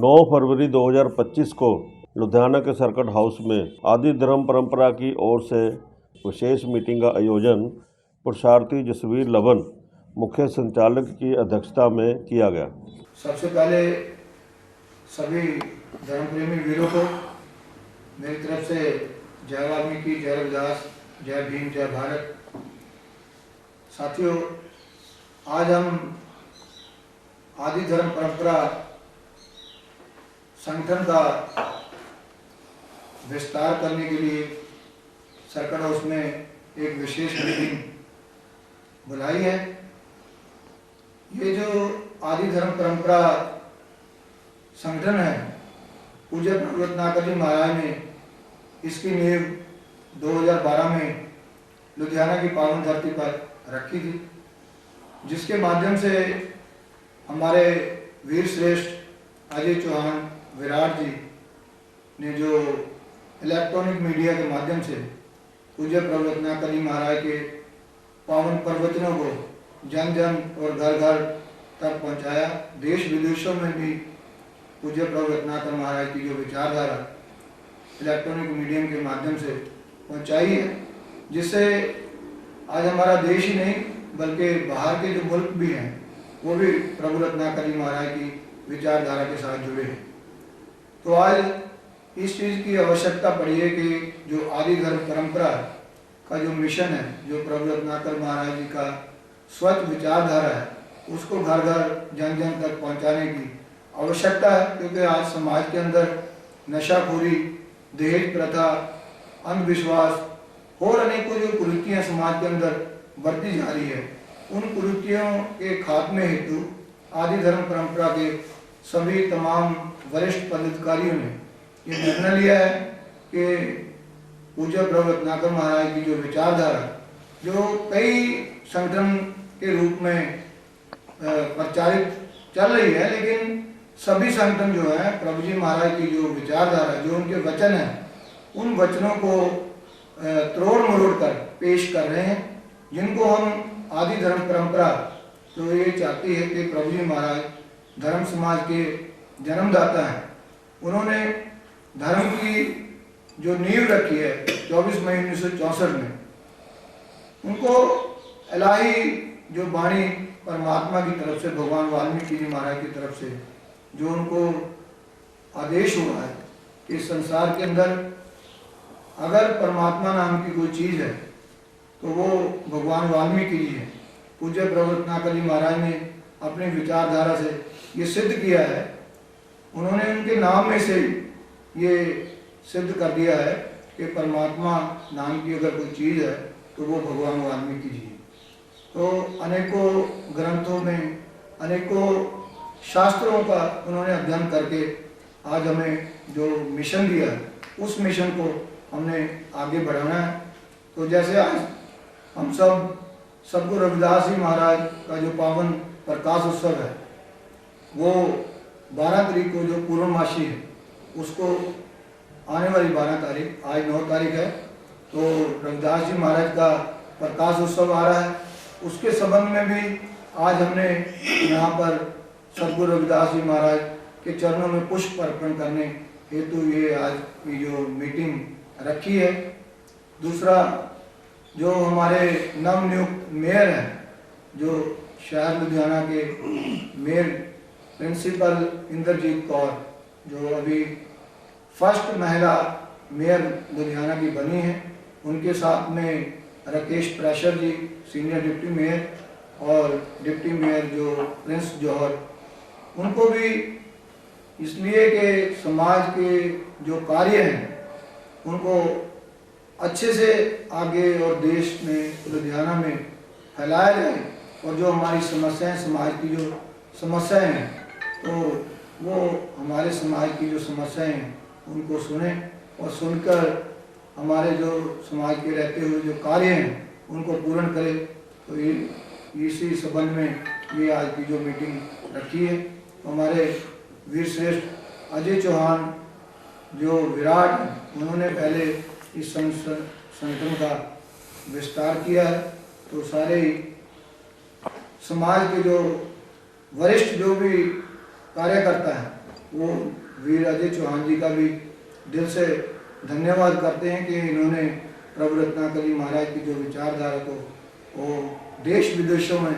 9 फरवरी 2025 को लुधियाना के circuit house में आदि धर्म परंपरा की ओर से विशेष मीटिंग का आयोजन पुरुषार्थी जसवीर लवन मुख्य संचालक की अध्यक्षता में किया गया। सबसे पहले सभी धर्मप्रेमी वीरों को मेरी तरफ से जय वाल्मीकि, जय रविदास, जय भीम, जय भारत। साथियों, आज हम आदि धर्म परंपरा संगठन का विस्तार करने के लिए सर्किट हाउस में एक विशेष मीटिंग बुलाई है। ये जो आदि धर्म परंपरा संगठन है, पूज्य प्रभु रत्नाकर जी महाराज ने इसकी नींव 2012 में लुधियाना की पावन धरती पर रखी थी, जिसके माध्यम से हमारे वीर श्रेष्ठ अजय चौहान विराट जी ने जो इलेक्ट्रॉनिक मीडिया के माध्यम से पूज्य प्रभु रत्नाकर जी महाराज के पावन प्रवचनों को जन जन और घर घर तक पहुंचाया। देश विदेशों में भी पूज्य प्रभु रत्नाकर महाराज की जो विचारधारा इलेक्ट्रॉनिक मीडियम के माध्यम से पहुंचाई है, जिससे आज हमारा देश ही नहीं बल्कि बाहर के जो मुल्क भी हैं वो भी प्रभु रत्नाकर जी महाराज की विचारधारा के साथ जुड़े हैं। तो आज इस चीज़ की आवश्यकता पड़ी है कि जो आदि धर्म परंपरा का जो मिशन है, जो प्रभु रत्नाकर महाराज जी का स्वच्छ विचारधारा है, उसको घर घर जन जन तक पहुंचाने की आवश्यकता है। क्योंकि आज समाज के अंदर नशाखोरी, दहेज प्रथा, अंधविश्वास और अनेकों जो कुरीतियाँ समाज के अंदर बढ़ती जा रही है, उन कुरीतियों के खात्मे हेतु आदि धर्म परंपरा के सभी तमाम वरिष्ठ पदाधिकारियों ने ये निर्णय लिया है कि पूज्य प्रभु रत्नाकर महाराज की जो विचारधारा जो कई संगठन के रूप में प्रचारित चल रही है, लेकिन सभी संगठन जो है प्रभु जी महाराज की जो विचारधारा, जो उनके वचन है, उन वचनों को तोड़ मरोड़ कर पेश कर रहे हैं, जिनको हम आदि धर्म परंपरा तो ये चाहती है कि प्रभु जी महाराज धर्म समाज के जन्मदाता हैं। उन्होंने धर्म की जो नींव रखी है 24 मई 1964 में, उनको इलाही जो वाणी परमात्मा की तरफ से, भगवान वाल्मीकि जी महाराज की तरफ से जो उनको आदेश हुआ है कि संसार के अंदर अगर परमात्मा नाम की कोई चीज़ है तो वो भगवान वाल्मीकि जी है। पूज्य प्रभु रत्नाकर जी महाराज ने अपनी विचारधारा से ये सिद्ध किया है, उन्होंने उनके नाम में से ये सिद्ध कर दिया है कि परमात्मा नाम की अगर कोई चीज़ है तो वो भगवान वाल्मीकि जी है। तो अनेकों ग्रंथों में, अनेकों शास्त्रों का उन्होंने अध्ययन करके आज हमें जो मिशन दिया है, उस मिशन को हमने आगे बढ़ाना है। तो जैसे आज हम सब सद्गुरु रविदास जी महाराज का जो पावन प्रकाश उत्सव है, वो 12 तारीख को जो पूर्णमासी है, उसको आने वाली 12 तारीख, आज 9 तारीख है, तो रविदास जी महाराज का प्रकाश उत्सव आ रहा है। उसके संबंध में भी आज हमने यहाँ पर सद्गुरु रविदास जी महाराज के चरणों में पुष्प अर्पण करने हेतु ये आज की जो मीटिंग रखी है। दूसरा, जो हमारे नवनियुक्त मेयर हैं, जो शहर लुधियाना के मेयर प्रिंसिपल इंद्रजीत कौर, जो अभी फर्स्ट महिला मेयर लुधियाना की बनी है, उनके साथ में राकेश प्रेशर जी सीनियर डिप्टी मेयर और डिप्टी मेयर जो प्रिंस जौहर, उनको भी इसलिए कि समाज के जो कार्य हैं उनको अच्छे से आगे और देश में, लुधियाना में फैलाया जाए, और जो हमारी समस्याएं, समाज की जो समस्याएं हैं, तो वो हमारे समाज की जो समस्याएं हैं उनको सुने और सुनकर हमारे जो समाज के रहते हुए जो कार्य हैं उनको पूर्ण करे। तो ये इसी संबंध में ये आज की जो मीटिंग रखी है। तो हमारे वीर श्रेष्ठ अजय चौहान जो विराट, उन्होंने पहले इस संगठन का विस्तार किया है। तो सारे समाज के जो वरिष्ठ जो भी कार्यकर्ता हैं वो वीर अजय चौहान जी का भी दिल से धन्यवाद करते हैं कि इन्होंने प्रभु रत्नाकर महाराज की जो विचारधारा को वो देश विदेशों में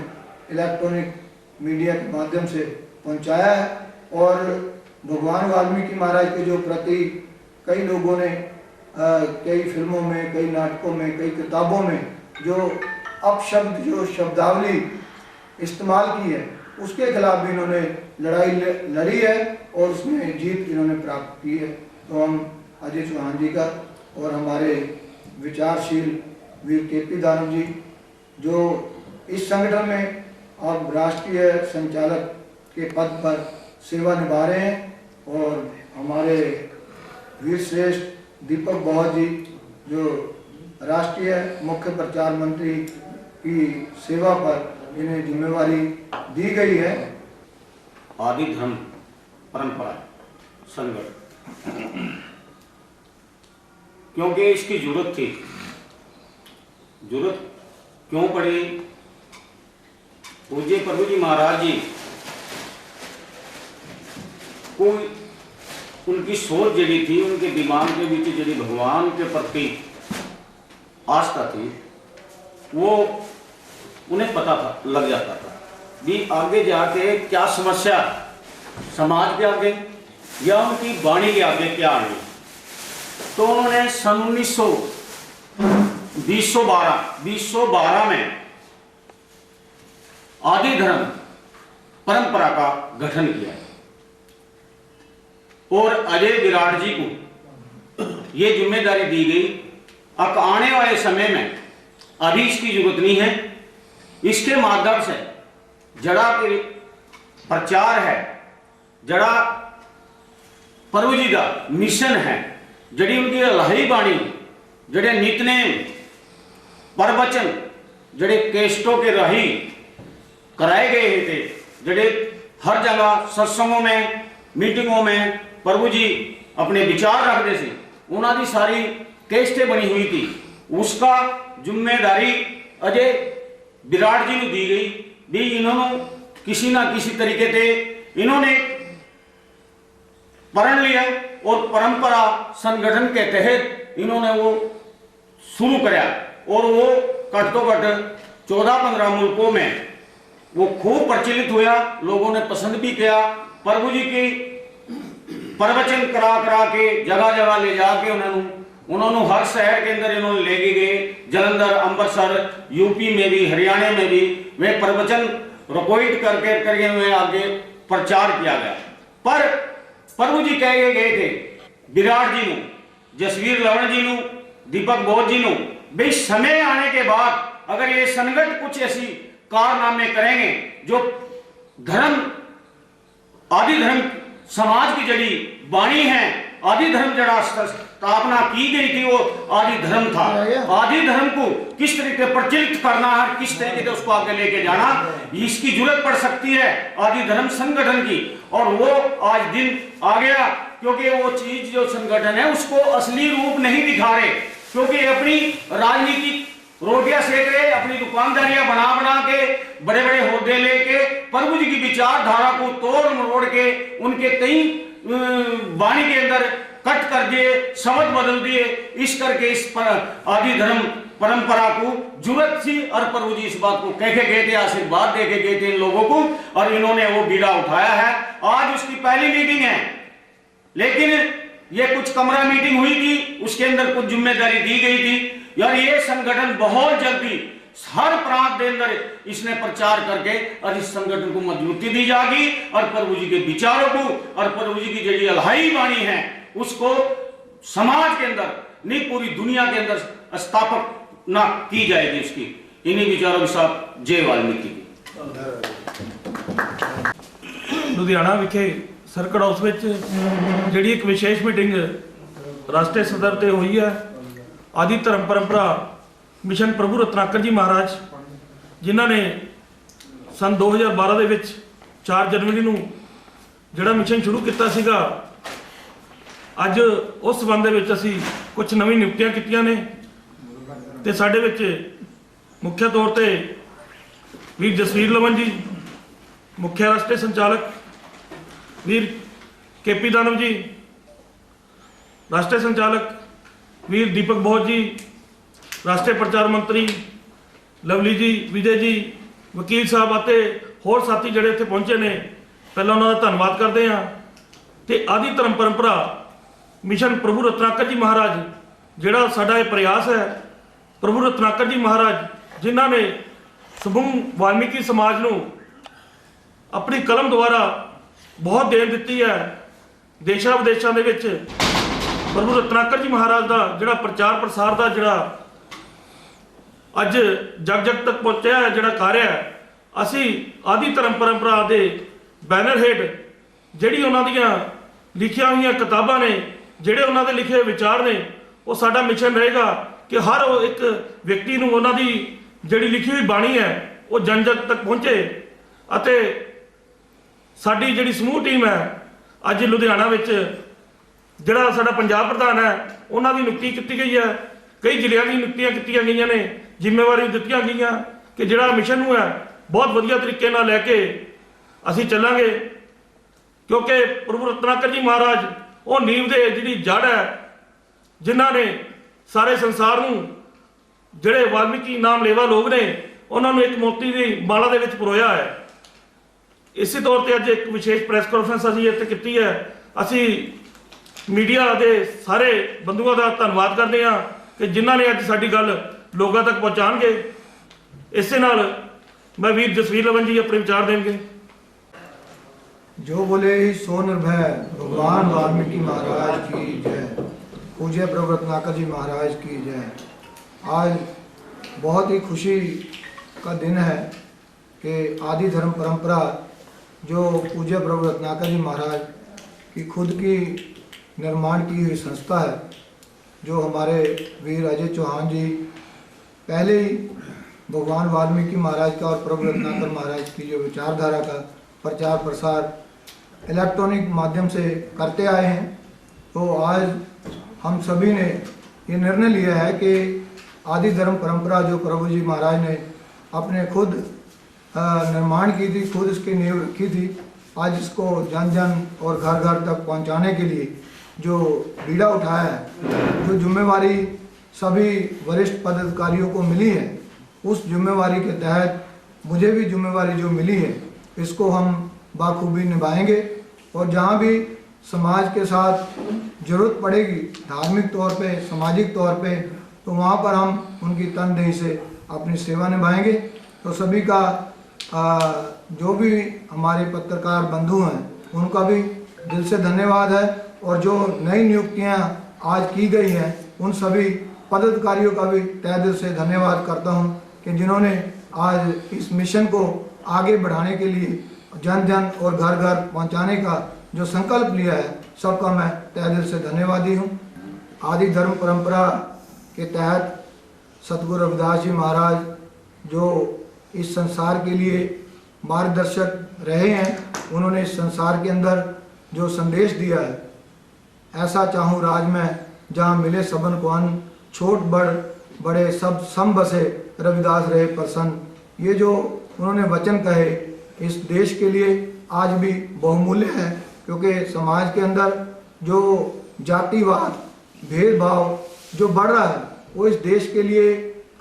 इलेक्ट्रॉनिक मीडिया के माध्यम से पहुंचाया है। और भगवान वाल्मीकि महाराज के जो प्रति कई लोगों ने कई फिल्मों में, कई नाटकों में, कई किताबों में जो अपशब्द, जो शब्दावली इस्तेमाल की है, उसके खिलाफ भी इन्होंने लड़ाई लड़ी है और उसमें जीत इन्होंने प्राप्त की है। तो हम अजय चौहान जी का और हमारे विचारशील वीर केपी दानव जी जो इस संगठन में अब राष्ट्रीय संचालक के पद पर सेवा निभा रहे हैं, और हमारे वीर श्रेष्ठ दीपक बहुत जी जो राष्ट्रीय मुख्य प्रचार मंत्री की सेवा पर इन्हें जिम्मेवारी दी गई है। आदि धर्म परंपरा संगठन, क्योंकि इसकी जरूरत थी। जरूरत क्यों पड़ी? पूज्य प्रभु जी महाराज जी को उनकी सोच जड़ी थी, उनके दिमाग के बीच जड़ी भगवान के प्रति आस्था थी, वो उन्हें पता था, लग जाता था भी आगे जाके क्या समस्या समाज के आगे या उनकी वाणी के आगे क्या आई। तो उन्होंने सन 2012 में आदि धर्म परंपरा का गठन किया और अजय विराट जी को यह जिम्मेदारी दी गई। अब आने वाले समय में अभी इसकी जरूरत नहीं है, इसके माध्यम से जड़ा के प्रचार है, जड़ा प्रभु जी का मिशन है, जड़ी उनकी लहरी बाणी, जड़े नितनेम प्रवचन जड़े केस्टों के राही कराए गए थे, जड़े हर जगह सत्संगों में, मीटिंगों में प्रभु जी अपने विचार रखते थे, उन्होंने सारी केस्टें बनी हुई थी। उसका जिम्मेदारी अजय विराट जी को दी गई भी इन्होंने किसी ना किसी तरीके से इन्होंने प्रण लिया और परंपरा संगठन के तहत इन्होंने वो शुरू कराया और वो घट तो घट 14-15 मुल्कों में वो खूब प्रचलित हुआ, लोगों ने पसंद भी किया। प्रभु जी की प्रवचन करा के जगह जगह ले जाके उन्होंने हर शहर के अंदर इन्होंने ले गए, जलंधर, अमृतसर, यूपी में भी, हरियाणा में भी वे प्रवचन रिकॉर्ड करके हुए आगे प्रचार किया गया। पर प्रभु जी कह गए थे विराट जी ਨੂੰ, जसवीर लवण जी ਨੂੰ, दीपक बोध जी ਨੂੰ, भाई समय आने के बाद अगर ये संगठन कुछ ऐसी कारनामे करेंगे जो धर्म आदि धर्म समाज की जड़ी वाणी है, आदि धर्म जड़ा स्थापना की गई थी वो आदि धर्म था। आदि धर्म को किस तरीके प्रचलित करना है, किस तरीके से उसको आगे लेके जाना, इसकी जरूरत पड़ सकती है आदि धर्म संगठन की। और वो आज दिन आ गया, क्योंकि वो चीज जो संगठन है उसको असली रूप नहीं दिखा रहे, क्योंकि अपनी राजनीतिक रोटियां सेक रहे, अपनी दुकानदारियां बना के बड़े बड़े होद्दे लेके प्रभु जी की विचारधारा को तोड़ मरोड़ के उनके कई वाणी के अंदर कट कर दिए, शब्द बदल दिए। इस करके इस आदि धर्म परंपरा को जरूरत थी और प्रभु जी इस बात को कह के गए थे, आशीर्वाद दे के गए थे इन लोगों को, और इन्होंने वो बीड़ा उठाया है। आज उसकी पहली मीटिंग है, लेकिन ये कुछ कमरा मीटिंग हुई थी, उसके अंदर कुछ जिम्मेदारी दी गई थी। यार ये संगठन बहुत जल्दी हर प्रांत के अंदर इसने प्रचार करके और इस संगठन को मजबूती दी जाएगी और प्रभु जी के विचारों को और प्रभु जी की जड़ी अलहाई वाणी है उसको समाज के अंदर नहीं पूरी दुनिया के अंदर स्थापक ना की जाएगी। उसकी इन्हीं विचारों के साथ जय वाल्मीकि की। ਲੁਧਿਆਣਾ ਵਿਖੇ ਸਰਕਟ ਹਾਊਸ ਵਿੱਚ ਜਿਹੜੀ ਇੱਕ ਵਿਸ਼ੇਸ਼ ਮੀਟਿੰਗ ਰਾਸ਼ਟਰੀ ਸਤਰ ਤੇ ਹੋਈ ਹੈ, ਆਦਿ ਧਰਮ ਪਰੰਪਰਾ ਮਿਸ਼ਨ ਪ੍ਰਭੂ ਰਤਨਾਕਰ ਜੀ ਮਹਾਰਾਜ ਜਿਨ੍ਹਾਂ ਨੇ ਸਨ 2012 ਦੇ ਵਿੱਚ 4 ਜਨਵਰੀ ਨੂੰ ਜਿਹੜਾ ਮਿਸ਼ਨ ਸ਼ੁਰੂ ਕੀਤਾ ਸੀਗਾ, ਅੱਜ ਉਸ ਸੰਬੰਧ ਦੇ ਵਿੱਚ ਅਸੀਂ ਕੁਝ ਨਵੀਂ ਨਿਯੁਕਤੀਆਂ ਕੀਤੀਆਂ ਨੇ ਤੇ ਸਾਡੇ ਵਿੱਚ ਮੁੱਖ ਤੌਰ ਤੇ ਵੀਰ ਜਸਵੀਰ ਲਵਨ ਜੀ, ਮੁੱਖ ਰਾਸ਼ਟਰੀ ਸੰਚਾਲਕ वीर केपी दानव जी, राष्ट्रीय संचालक वीर दीपक बहुत जी, राष्ट्रीय प्रचार मंत्री लवली जी, विजय जी, वकील साहब ਅਤੇ ਹੋਰ ਸਾਥੀ ਜਿਹੜੇ ਇੱਥੇ ਪਹੁੰਚੇ ਨੇ, ਪਹਿਲਾਂ ਉਹਨਾਂ ਦਾ ਧੰਨਵਾਦ ਕਰਦੇ ਹਾਂ। ਤੇ ਆਦਿ ਧਰਮ ਪਰੰਪਰਾ ਮਿਸ਼ਨ ਪ੍ਰਭੂ ਰਤਨਾਕਰ ਜੀ ਮਹਾਰਾਜ, ਜਿਹੜਾ ਸਾਡਾ ਇਹ ਪ੍ਰਯਾਸ ਹੈ, ਪ੍ਰਭੂ ਰਤਨਾਕਰ ਜੀ ਮਹਾਰਾਜ ਜਿਨ੍ਹਾਂ ਨੇ ਸਮੂਹ ਵਾਲਮੀਕੀ ਸਮਾਜ ਨੂੰ ਆਪਣੀ ਕਲਮ ਦੁਆਰਾ ਬਹੁਤ ਦੇਣ ਦਿੱਤੀ ਹੈ। ਦੇਸ਼ਾਂ ਵਿਦੇਸ਼ਾਂ ਦੇ ਵਿੱਚ ਪ੍ਰਭੂ ਰਤਨਾਕਰ ਜੀ ਮਹਾਰਾਜ ਦਾ ਜਿਹੜਾ ਪ੍ਰਚਾਰ ਪ੍ਰਸਾਰ ਦਾ ਜਿਹੜਾ ਅੱਜ ਜਗ ਜਗ ਤੱਕ ਪਹੁੰਚਿਆ ਹੈ ਜਿਹੜਾ ਕਾਰਿਆ ਹੈ, ਅਸੀਂ ਆਦਿ ਧਰਮ ਪਰੰਪਰਾ ਦੇ ਬੈਨਰ ਹੇਠ ਜਿਹੜੀ ਉਹਨਾਂ ਦੀਆਂ ਲਿਖੀਆਂ ਹੋਈਆਂ ਕਿਤਾਬਾਂ ਨੇ, ਜਿਹੜੇ ਉਹਨਾਂ ਦੇ ਲਿਖੇ ਵਿਚਾਰ ਨੇ, ਉਹ ਸਾਡਾ ਮਿਸ਼ਨ ਰਹੇਗਾ ਕਿ ਹਰ ਉਹ ਇੱਕ ਵਿਅਕਤੀ ਨੂੰ ਉਹਨਾਂ ਦੀ ਜਿਹੜੀ ਲਿਖੀ ਹੋਈ ਬਾਣੀ ਹੈ ਉਹ ਜਨ ਜਨ ਤੱਕ ਪਹੁੰਚੇ। ਅਤੇ ਸਾਡੀ ਜਿਹੜੀ ਸਮੂਹ ਟੀਮ ਹੈ ਅੱਜ ਲੁਧਿਆਣਾ ਵਿੱਚ, ਜਿਹੜਾ ਸਾਡਾ ਪੰਜਾਬ ਪ੍ਰਧਾਨ ਹੈ, ਉਹਨਾਂ ਦੀ ਨਿਯੁਕਤੀ ਕੀਤੀ ਗਈ ਹੈ। ਕਈ ਜ਼ਿਲ੍ਹਿਆਂ ਦੀ ਨਿਯੁਕਤੀਆਂ ਕੀਤੀਆਂ ਗਈਆਂ ਨੇ, ਜ਼ਿੰਮੇਵਾਰੀ ਦਿੱਤੀਆਂ ਗਈਆਂ ਕਿ ਜਿਹੜਾ ਮਿਸ਼ਨ ਨੂੰ ਹੈ ਬਹੁਤ ਵਧੀਆ ਤਰੀਕੇ ਨਾਲ ਲੈ ਕੇ ਅਸੀਂ ਚੱਲਾਂਗੇ, ਕਿਉਂਕਿ ਪ੍ਰਭੂ ਰਤਨਾਕਰ ਜੀ ਮਹਾਰਾਜ ਉਹ ਨੀਂਹ ਦੇ ਜਿਹੜੀ ਜੜ ਹੈ, ਜਿਨ੍ਹਾਂ ਨੇ ਸਾਰੇ ਸੰਸਾਰ ਨੂੰ, ਜਿਹੜੇ ਵਾਲਮੀਕੀ ਨਾਮ ਲੇਵਾ ਲੋਕ ਨੇ, ਉਹਨਾਂ ਨੂੰ ਇੱਕ ਮੋਤੀ ਦੀ ਮਾਲਾ ਦੇ ਵਿੱਚ ਪਰੋਇਆ ਹੈ। ਇਸੇ ਤੌਰ ਤੇ ਅੱਜ ਇੱਕ ਵਿਸ਼ੇਸ਼ ਪ੍ਰੈਸ ਕਾਨਫਰੰਸ ਅਸੀਂ ਇੱਥੇ ਕੀਤੀ ਹੈ। ਅਸੀਂ ਮੀਡੀਆ ਦੇ ਸਾਰੇ ਬੰਧੂਆਂ ਦਾ ਧੰਨਵਾਦ ਕਰਦੇ ਹਾਂ ਕਿ ਜਿਨ੍ਹਾਂ ਨੇ ਅੱਜ ਸਾਡੀ ਗੱਲ ਲੋਕਾਂ ਤੱਕ ਪਹੁੰਚਾਉਣਗੇ। ਇਸੇ ਨਾਲ मैं वीर जसवीर लवन जी अपने विचार देंगे। जो बोले सो निर्भय, भगवान वाल्मीकि महाराज की जय, पूज्य प्रभु रत्नाकर जी महाराज की जय। आज बहुत ही खुशी का दिन है कि आदि धर्म परंपरा जो पूज्य प्रभु रत्नाकर जी महाराज की खुद की निर्माण की हुई संस्था है, जो हमारे वीर अजय चौहान जी पहले ही भगवान वाल्मीकि महाराज का और प्रभु रत्नाकर महाराज की जो विचारधारा का प्रचार प्रसार इलेक्ट्रॉनिक माध्यम से करते आए हैं। तो आज हम सभी ने ये निर्णय लिया है कि आदि धर्म परंपरा जो प्रभु जी महाराज ने अपने खुद निर्माण की थी, खुद इसकी नींव रखी थी, आज इसको जन जन और घर घर तक पहुंचाने के लिए जो बीड़ा उठाया है, जो जिम्मेवारी सभी वरिष्ठ पदाधिकारियों को मिली है, उस जिम्मेवारी के तहत मुझे भी जिम्मेवारी जो मिली है इसको हम बाखूबी निभाएंगे। और जहाँ भी समाज के साथ ज़रूरत पड़ेगी धार्मिक तौर पे, सामाजिक तौर पे, तो वहाँ पर हम उनकी तनदेही से अपनी सेवा निभाएंगे। तो सभी का जो भी हमारे पत्रकार बंधु हैं उनका भी दिल से धन्यवाद है। और जो नई नियुक्तियाँ आज की गई हैं उन सभी पदाधिकारियों का भी तहे दिल से धन्यवाद करता हूँ कि जिन्होंने आज इस मिशन को आगे बढ़ाने के लिए जन जन और घर घर पहुंचाने का जो संकल्प लिया है, सबका मैं तहे दिल से धन्यवादी हूं। आदि धर्म परंपरा के तहत सतगुरु रविदास जी महाराज जो इस संसार के लिए मार्गदर्शक रहे हैं, उन्होंने इस संसार के अंदर जो संदेश दिया है, ऐसा चाहूँ राज में जहाँ मिले सबन को अन्न, छोट बड़ बड़े सब सम बसे रविदास रहे प्रसन्न। ये जो उन्होंने वचन कहे इस देश के लिए आज भी बहुमूल्य है, क्योंकि समाज के अंदर जो जातिवाद भेदभाव जो बढ़ रहा है वो इस देश के लिए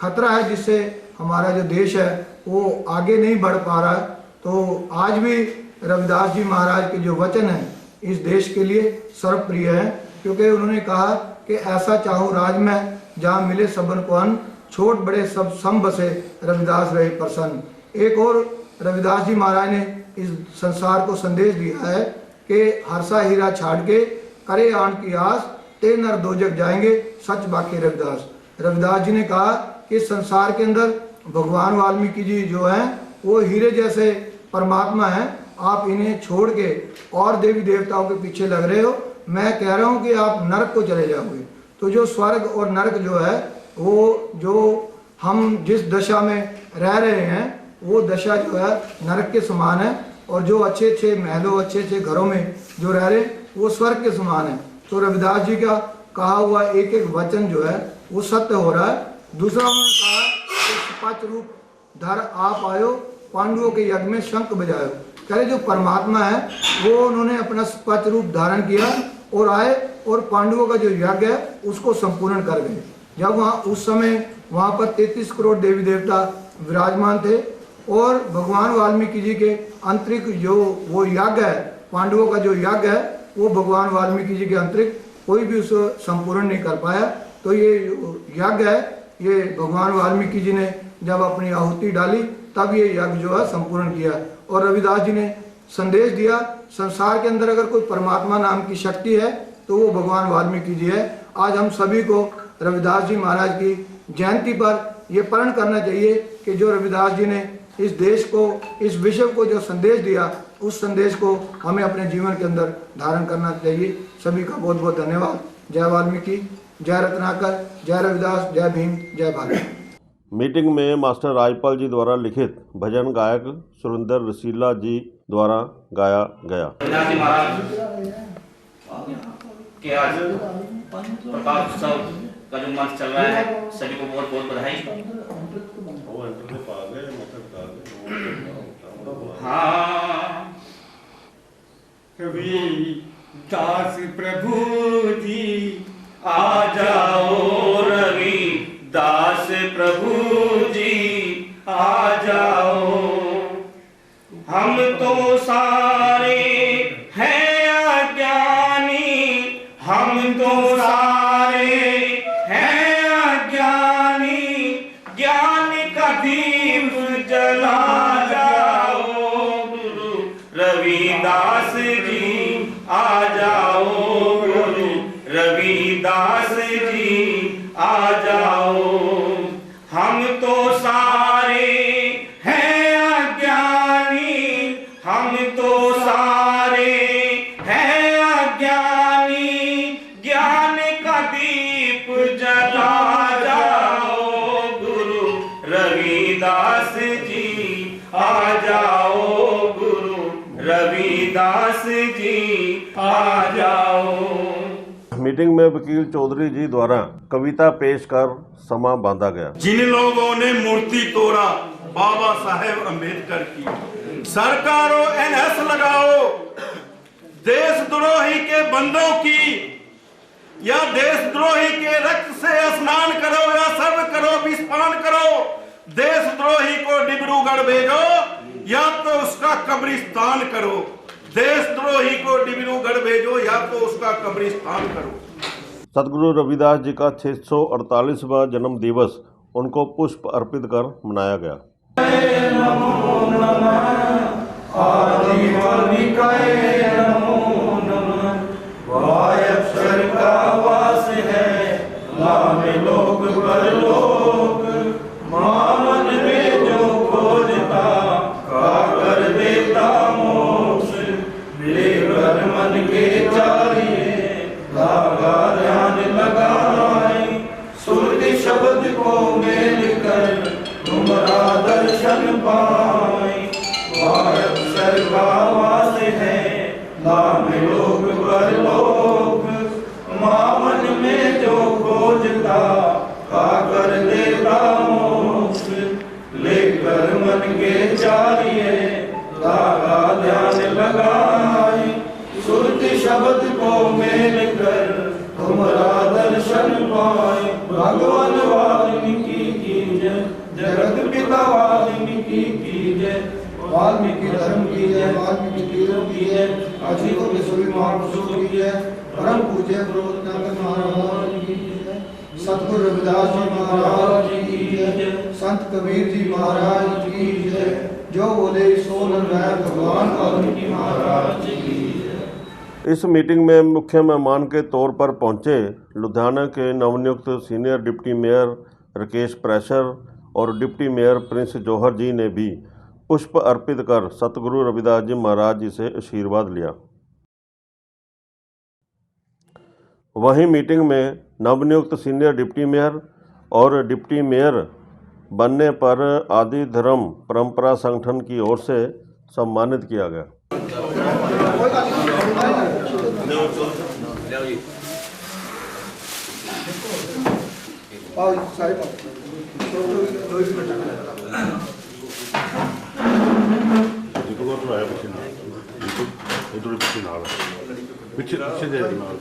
खतरा है, जिससे हमारा जो देश है वो आगे नहीं बढ़ पा रहा है। तो आज भी रविदास जी महाराज के जो वचन है इस देश के लिए सर्वप्रिय है, क्योंकि उन्होंने कहा कि ऐसा चाहो राज में जहाँ मिले सबन को अन्न, छोट बड़े सब सम बसे रविदास रहे प्रसन्न। एक और रविदास जी महाराज ने इस संसार को संदेश दिया है कि हर्षा हीरा छाड़ के करे आन की आस, ते नर दो जग जाएंगे सच बाकी रविदास। रविदास जी ने कहा कि संसार के अंदर भगवान वाल्मीकि जी जो हैं वो हीरे जैसे परमात्मा हैं, आप इन्हें छोड़ के और देवी देवताओं के पीछे लग रहे हो। मैं कह रहा हूँ कि आप नरक को चले जाओगे। तो जो स्वर्ग और नरक जो है वो जो हम जिस दशा में रह रहे हैं वो दशा जो है नरक के समान है, और जो अच्छे अच्छे महलों अच्छे अच्छे घरों में जो रह रहे हैं वो स्वर्ग के समान है। तो रविदास जी का कहा हुआ एक एक वचन जो है वो सत्य हो रहा है। दूसरा उन्होंने कहा कि पांच रूप धर आप आयो, पांडवों के यज्ञ में शंख बजायो। करे जो परमात्मा है वो उन्होंने अपना स्पष्ट रूप धारण किया और आए और पांडवों का जो यज्ञ है उसको संपूर्ण कर गए। जब वहाँ उस समय वहाँ पर 33 करोड़ देवी देवता विराजमान थे और भगवान वाल्मीकि जी के अंतरिक जो वो यज्ञ है, पांडवों का जो यज्ञ है वो भगवान वाल्मीकि जी के अंतरिक कोई भी उसको संपूर्ण नहीं कर पाया। तो ये यज्ञ है, ये भगवान वाल्मीकि जी ने जब अपनी आहुति डाली तब ये यज्ञ जो है संपूर्ण किया। और रविदास जी ने संदेश दिया, संसार के अंदर अगर कोई परमात्मा नाम की शक्ति है तो वो भगवान वाल्मीकि जी है। आज हम सभी को रविदास जी महाराज की जयंती पर ये प्रण करना चाहिए कि जो रविदास जी ने इस देश को, इस विश्व को जो संदेश दिया, उस संदेश को हमें अपने जीवन के अंदर धारण करना चाहिए। सभी का बहुत बहुत धन्यवाद। जय वाल्मीकि, जय रत्नाकर, जय रविदास, जय भीम, जय भारत। मीटिंग में मास्टर राजपाल जी द्वारा लिखित भजन गायक सुरेंद्र रसीला जी द्वारा गाया गया। रविदास जी महाराज के आज प्रकाश उत्सव का जो मंच चल रहा है, सभी को बहुत बहुत बधाई। हाँ, रविदास प्रभु जी आ जाओ रविदास प्रभु जी आ जाओ, हम तो सारे हैं अज्ञानी, हम तो सारे हैं अज्ञानी, ज्ञान का दीप जला जाओ, गुरु रविदास जी आ जाओ, गुरु रविदास जी आ जाओ, हम तो सारे हैं अज्ञानी, हम तो सारे हैं अज्ञानी, ज्ञान का दीप जला जाओ, गुरु रविदास जी आ जाओ, गुरु रविदास जी आ जाओ। मीटिंग में वकील चौधरी जी द्वारा कविता पेश कर समा बांधा गया। जिन लोगों ने मूर्ति तोड़ा बाबा साहेब अम्बेडकर की, सरकारों एनएस लगाओ देशद्रोही के बंदों की, या देशद्रोही के रक्त से स्नान करो या सर्व करो विस्फान करो, देशद्रोही को डिब्रूगढ़ भेजो या तो उसका कब्रिस्तान करो, देशद्रोही को डिब्रूगढ़ भेजो या तो उसका कब्रिस्तान करो। सतगुरु रविदास जी का 648वां जन्म दिवस उनको पुष्प अर्पित कर मनाया गया। शब्द को मेल कर तुम्हारा दर्शन पाए, भारत सर का वास है नाम लोक परलोक, मामन में जो खोजता पाकर देता मोक्ष, लेकर मन के चाहिए लागा ध्यान लगाए, सुरति शब्द को मेल कर तुम्हारा दर्शन पाए, भगवान वाल्मीकि की जय, जगत पिता वाल्मीकि की जय, वाल्मीकि धर्म की जय, वाल्मीकि तीर्थ की जय, अजीतों के सभी महापुरुषों की जय, परम पूज्य रत्नाकर महाराज की जय, सतगुरु रविदास जी महाराज की जय, संत कबीर जी महाराज की जय, जो बोले सो नर भगवान वाल्मीकि महाराज की जय। इस मीटिंग में मुख्य मेहमान के तौर पर पहुंचे लुधियाना के नवनियुक्त senior deputy mayor Rakesh pressure और डिप्टी मेयर प्रिंस जौहर जी ने भी पुष्प अर्पित कर सतगुरु रविदास जी महाराज जी से आशीर्वाद लिया। वहीं मीटिंग में नवनियुक्त सीनियर डिप्टी मेयर और डिप्टी मेयर बनने पर आदि धर्म परंपरा संगठन की ओर से सम्मानित किया गया। पीछे पीछे दे दिमाग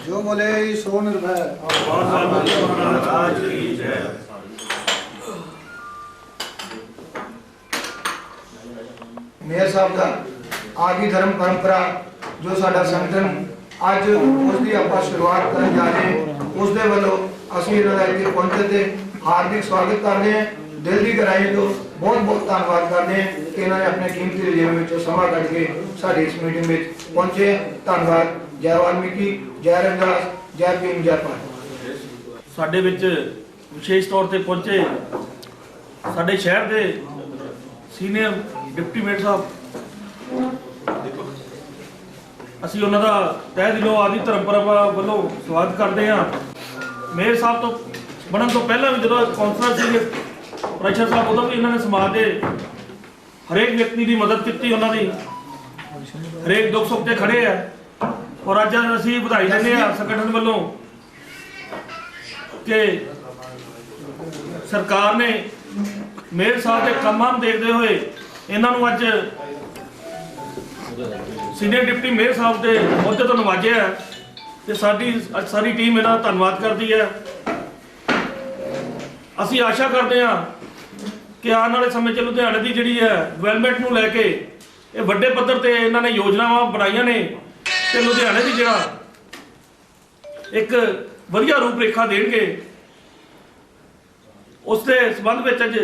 जो बोले सो निर्भय। मेयर साहब का आदि धर्म परंपरा जो साडा संगठन ਅੱਜ ਉਸ ਦੀ ਆਪਾਂ ਸ਼ੁਰੂਆਤ ਕਰਨ ਜਾ ਰਹੇ ਹਾਂ ਉਸ ਦੇ ਵੱਲੋਂ ਅਸੀਂ ਇਹਨਾਂ ਦਾ ਇੱਥੇ ਪਹੁੰਚੇ ਤੇ ਹਾਰਦਿਕ ਸਵਾਗਤ ਕਰਦੇ ਹਾਂ ਦਿਲ ਦੀ ਗਹਿਰਾਈ ਤੋਂ ਬਹੁਤ ਬਹੁਤ ਧੰਨਵਾਦ ਕਰਦੇ ਹਾਂ ਕਿ ਇਹਨਾਂ ਨੇ ਆਪਣੇ ਕੀਮਤੀ ਜੀਵਨ ਵਿੱਚੋਂ ਸਮਾਂ ਕੱਢ ਕੇ ਸਾਡੀ ਇਸ ਮੀਟਿੰਗ ਵਿੱਚ ਪਹੁੰਚੇ। ਧੰਨਵਾਦ। ਜੈ ਵਾਲਮੀਕੀ, ਜੈ ਰਵਿਦਾਸ, ਜੈ ਭੀਮ, ਜੈ ਭਾਰਤ। ਸਾਡੇ ਵਿੱਚ ਵਿਸ਼ੇਸ਼ ਤੌਰ ਤੇ ਪਹੁੰਚੇ ਸਾਡੇ ਸ਼ਹਿਰ ਦੇ ਸੀਨੀਅਰ ਡਿਪਟੀ ਮੇਅਰ ਸਾਹਿਬ, ਅਸੀਂ ਉਹਨਾਂ ਦਾ ਤਹਿ ਦਿਲੋਂ ਆਦਿ ਧਰਮ ਪਰੰਪਰਾ ਵੱਲੋਂ ਸਵਾਗਤ ਕਰਦੇ ਹਾਂ। ਮੇਅਰ ਸਾਹਿਬ ਤੋਂ ਬਣਨ ਤੋਂ ਪਹਿਲਾਂ ਵੀ ਜਦੋਂ ਕੌਂਸਲਰ ਸੀ ਪ੍ਰੈਸ਼ਰ ਸਾਹਿਬ, ਉਦੋਂ ਵੀ ਇਹਨਾਂ ਨੇ ਸਮਾਜ ਦੇ ਹਰੇਕ ਵਿਅਕਤੀ ਦੀ ਮਦਦ ਕੀਤੀ, ਉਹਨਾਂ ਦੀ ਹਰੇਕ ਦੁੱਖ ਸੁੱਖ ਤੇ ਖੜੇ ਆ। ਔਰ ਅੱਜ ਅਸੀਂ ਵਧਾਈ ਦਿੰਦੇ ਹਾਂ ਸੰਗਠਨ ਵੱਲੋਂ ਕਿ ਸਰਕਾਰ ਨੇ ਮੇਅਰ ਸਾਹਿਬ ਦੇ ਕੰਮਾਂ ਨੂੰ ਦੇਖਦੇ ਹੋਏ ਇਹਨਾਂ ਨੂੰ ਅੱਜ ਸੀਨੀਅਰ ਡਿਪਟੀ ਮੇਅਰ ਸਾਹਿਬ ਦੇ ਅਹੁਦੇ ਤੋਂ ਨਵਾਜਿਆ ਤੇ ਸਾਡੀ ਸਾਰੀ ਟੀਮ ਇਹਨਾਂ ਦਾ ਧੰਨਵਾਦ ਕਰਦੀ ਹੈ। ਅਸੀਂ ਆਸ਼ਾ ਕਰਦੇ ਹਾਂ ਕਿ ਆਉਣ ਵਾਲੇ ਸਮੇਂ 'ਚ ਲੁਧਿਆਣੇ ਦੀ ਜਿਹੜੀ ਹੈ ਡਿਵੈਲਪਮੈਂਟ ਨੂੰ ਲੈ ਕੇ ਇਹ ਵੱਡੇ ਪੱਧਰ ਤੇ ਇਹਨਾਂ ਨੇ ਯੋਜਨਾਵਾਂ ਬਣਾਈਆਂ ਨੇ ਤੇ ਲੁਧਿਆਣੇ ਦੀ ਜਿਹੜਾ ਇੱਕ ਵਧੀਆ ਰੂਪ ਰੇਖਾ ਦੇਣਗੇ। ਉਸ ਦੇ ਸੰਬੰਧ ਵਿੱਚ ਅੱਜ